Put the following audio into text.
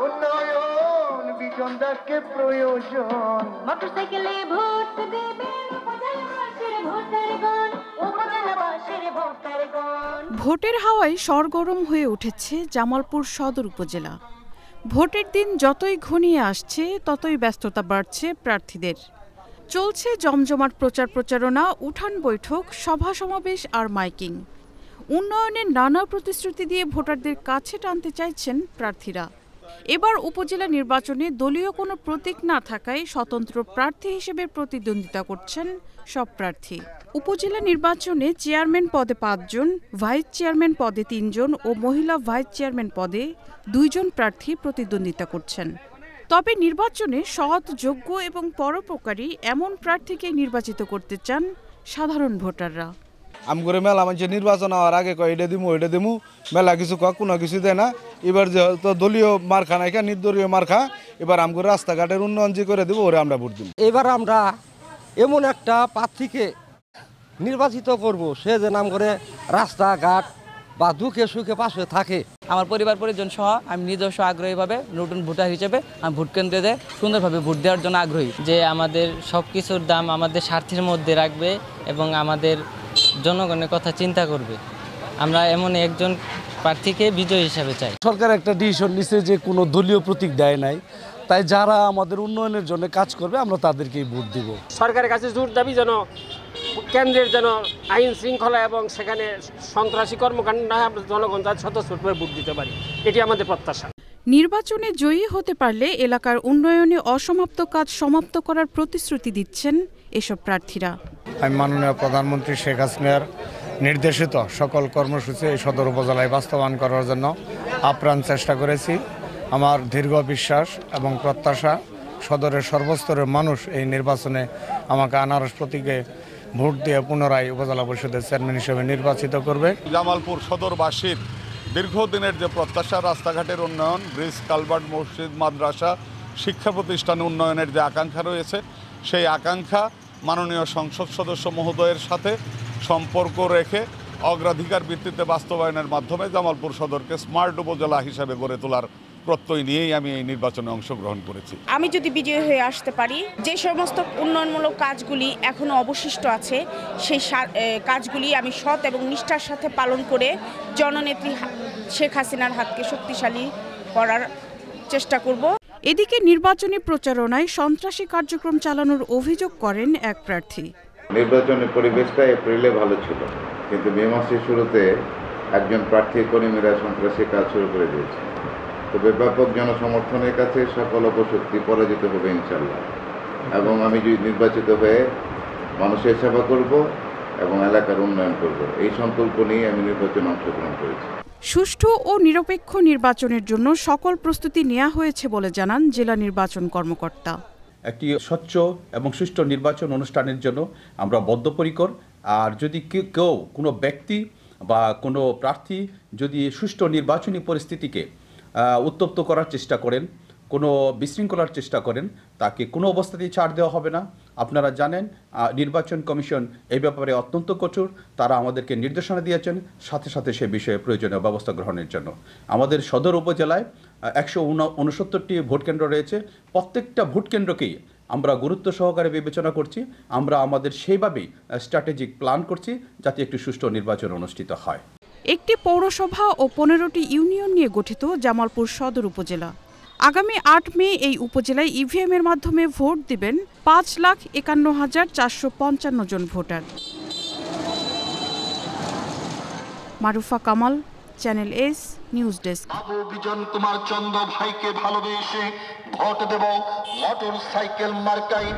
উন্নয়ন বিজন দাসকে প্রয়োজন। মোটরসাইকেলে ভোট দেবেন উপজেলাবাসীর ভোটারগণ, উপজেলাবাসীর ভোটারগণ। ভোটের হাওয়ায় সরগরম হয়ে উঠেছে জামালপুর সদর উপজেলা। ভোটের দিন যতই ঘনিয়ে আসছে ততই ব্যস্ততা বাড়ছে প্রার্থীদের। চলছে জমজমাট প্রচার প্রচারণা, উঠান বৈঠক, সভা সমাবেশ আর মাইকিং। উন্নয়নের নানা প্রতিশ্রুতি দিয়ে ভোটারদের কাছে টানতে চাইছেন প্রার্থীরা। এবার উপজেলা নির্বাচনে দলীয় কোনো প্রতীক না থাকায় স্বতন্ত্র প্রার্থী হিসেবে প্রতিদ্বন্দ্বিতা করছেন সব প্রার্থী। উপজেলা নির্বাচনে চেয়ারম্যান পদে 5 জন, ভাইস চেয়ারম্যান পদে 3 জন ও মহিলা ভাইস চেয়ারম্যান পদে 2 জন প্রার্থী প্রতিদ্বন্দ্বিতা করছেন। তবে নির্বাচনে সৎ, যোগ্য এবং পরোপকারী এমন প্রার্থীকে নির্বাচিত করতে চান সাধারণ ভোটাররা। আমগরে মেলা মানুষ নির্বাচন হওয়ার আগে কয় এটা দিমু ওইটা দিমু, মেলা কিছু কয় কোনো কিছু দেয় না। এবার যেহেতু দলীয় মার্খা নাইকা, নির্দলীয় মার্খা, এবার আমগরে রাস্তাঘাটের উন্নয়ন যে করে দেবো ওরা আমরা ভোট দিব। এবার আমরা এমন একটা প্রার্থীকে নির্বাচিত করব সে যে নাম করে রাস্তাঘাট বা দুঃখে সুখে পাশে থাকে। আমার পরিবার পরিজন সহ আমি নিজস্ব আগ্রহীভাবে নতুন ভোটার হিসেবে আমি ভোট কেন্দ্রে সুন্দরভাবে ভোট দেওয়ার জন্য আগ্রহী। যে আমাদের সব কিছুর দাম আমাদের স্বার্থের মধ্যে রাখবে এবং আমাদের জনগণের কথা চিন্তা করবে। আমরা এমন একজন প্রার্থীকে বিজয়ী হিসাবে চাই। সরকার একটা ডিসিশন নিছে যে কোনো দলীয় প্রতীক দেয় নাই, তাই যারা আমাদের উন্নয়নের জন্য কাজ করবে আমরা তাদেরকেই ভোট দিব। সরকারের কাছে জোর দাবি যেন কেন্দ্রের যেন আইন শৃঙ্খলা এবং সেখানে সন্ত্রাসী কর্মকাণ্ড না হয়, আমরা জনগণ তার স্বতঃস্ফূর্তভাবে ভোট দিতে পারি, এটি আমাদের প্রত্যাশা। নির্বাচনে জয়ী হতে পারলে এলাকার উন্নয়নে অসমাপ্ত কাজ সমাপ্ত করার প্রতিশ্রুতি দিচ্ছেন এসব প্রার্থীরা। আমি মাননীয় প্রধানমন্ত্রী শেখ হাসিনার নির্দেশিত সকল কর্মসূচি এই সদর উপজেলায় বাস্তবায়ন করার জন্য আপ্রাণ চেষ্টা করেছি। আমার দীর্ঘ বিশ্বাস এবং প্রত্যাশা সদরের সর্বস্তরের মানুষ এই নির্বাচনে আমাকে আনারস প্রতীকে ভোট দিয়ে পুনরায় উপজেলা পরিষদের চেয়ারম্যান হিসেবে নির্বাচিত করবে। জামালপুর সদরবাসীর দীর্ঘদিনের যে প্রত্যাশা, রাস্তাঘাটের উন্নয়ন, ব্রিজ, কালভার্ট, মসজিদ, মাদ্রাসা, শিক্ষা প্রতিষ্ঠান উন্নয়নের যে আকাঙ্ক্ষা রয়েছে, সেই আকাঙ্ক্ষা মাননীয় সংসদ সদস্য মহোদয়ের সাথে সম্পর্ক রেখে অগ্রাধিকার ভিত্তিতে বাস্তবায়নের মাধ্যমে জামালপুর সদরকে স্মার্ট উপজেলা হিসেবে গড়ে তোলার প্রত্যয় নিয়েই আমি এই নির্বাচনে অংশগ্রহণ করেছি। আমি যদি বিজয়ী হয়ে আসতে পারি, যে সমস্ত উন্নয়নমূলক কাজগুলি এখনো অবশিষ্ট আছে সেই কাজগুলি আমি সৎ এবং নিষ্ঠার সাথে পালন করে জননেত্রী শেখ হাসিনার হাতকে শক্তিশালী করার চেষ্টা করব। এদিকে নির্বাচনী প্রচারণায় সন্ত্রাসী কার্যক্রম চালানোর অভিযোগ করেন এক প্রার্থী। নির্বাচনের পরিবেশটা এপ্রিলে ভালো ছিল, কিন্তু মে মাসের শুরুতে একজন প্রার্থী কর্মীরা সন্ত্রাসী কাজ শুরু করে দিয়েছে। তবে ব্যাপক জনসমর্থনের কাছে সকল অপশক্তি পরাজিত হবে ইনশাল্লাহ, এবং আমি যদি নির্বাচিত হয়ে মানুষের সেবা করব এবং এলাকার উন্নয়ন করব, এই সংকল্প নিয়ে আমি নির্বাচনে অংশগ্রহণ করেছি। সুষ্ঠু ও নিরপেক্ষ নির্বাচনের জন্য সকল প্রস্তুতি নেওয়া হয়েছে বলে জানান জেলা নির্বাচন কর্মকর্তা। একটি স্বচ্ছ এবং সুষ্ঠু নির্বাচন অনুষ্ঠানের জন্য আমরা বদ্ধপরিকর। আর যদি কেউ কোনো ব্যক্তি বা কোনো প্রার্থী যদি সুষ্ঠু নির্বাচনী পরিস্থিতিকে উত্তপ্ত করার চেষ্টা করেন, কোনো বিশৃঙ্খলার চেষ্টা করেন, তাকে কোনো অবস্থাতেই ছাড় দেওয়া হবে না। আপনারা জানেন নির্বাচন কমিশন এই ব্যাপারে অত্যন্ত কঠোর। তারা আমাদেরকে নির্দেশনা দিয়েছেন সাথে সাথে সে বিষয়ে প্রয়োজনীয় ব্যবস্থা গ্রহণের জন্য। আমাদের সদর উপজেলায় 169টি ভোট কেন্দ্র রয়েছে। প্রত্যেকটা ভোট কেন্দ্রকেই আমরা গুরুত্ব সহকারে বিবেচনা করছি। আমরা আমাদের সেইভাবেই স্ট্র্যাটেজিক প্ল্যান করছি যাতে একটি সুষ্ঠু নির্বাচন অনুষ্ঠিত হয়। একটি পৌরসভা ও 15টি ইউনিয়ন নিয়ে গঠিত জামালপুর সদর উপজেলা। আগামী 8 মে এই উপজেলায় ইভিএম এর মাধ্যমে ভোট দিবেন 5,51,455 জন voter. Marufa Kamal, channel S news desk. Bijan Kumar Chandra ভাইকে ভালোবেসে ভোট দেব মোটরসাইকেল মার্কায়।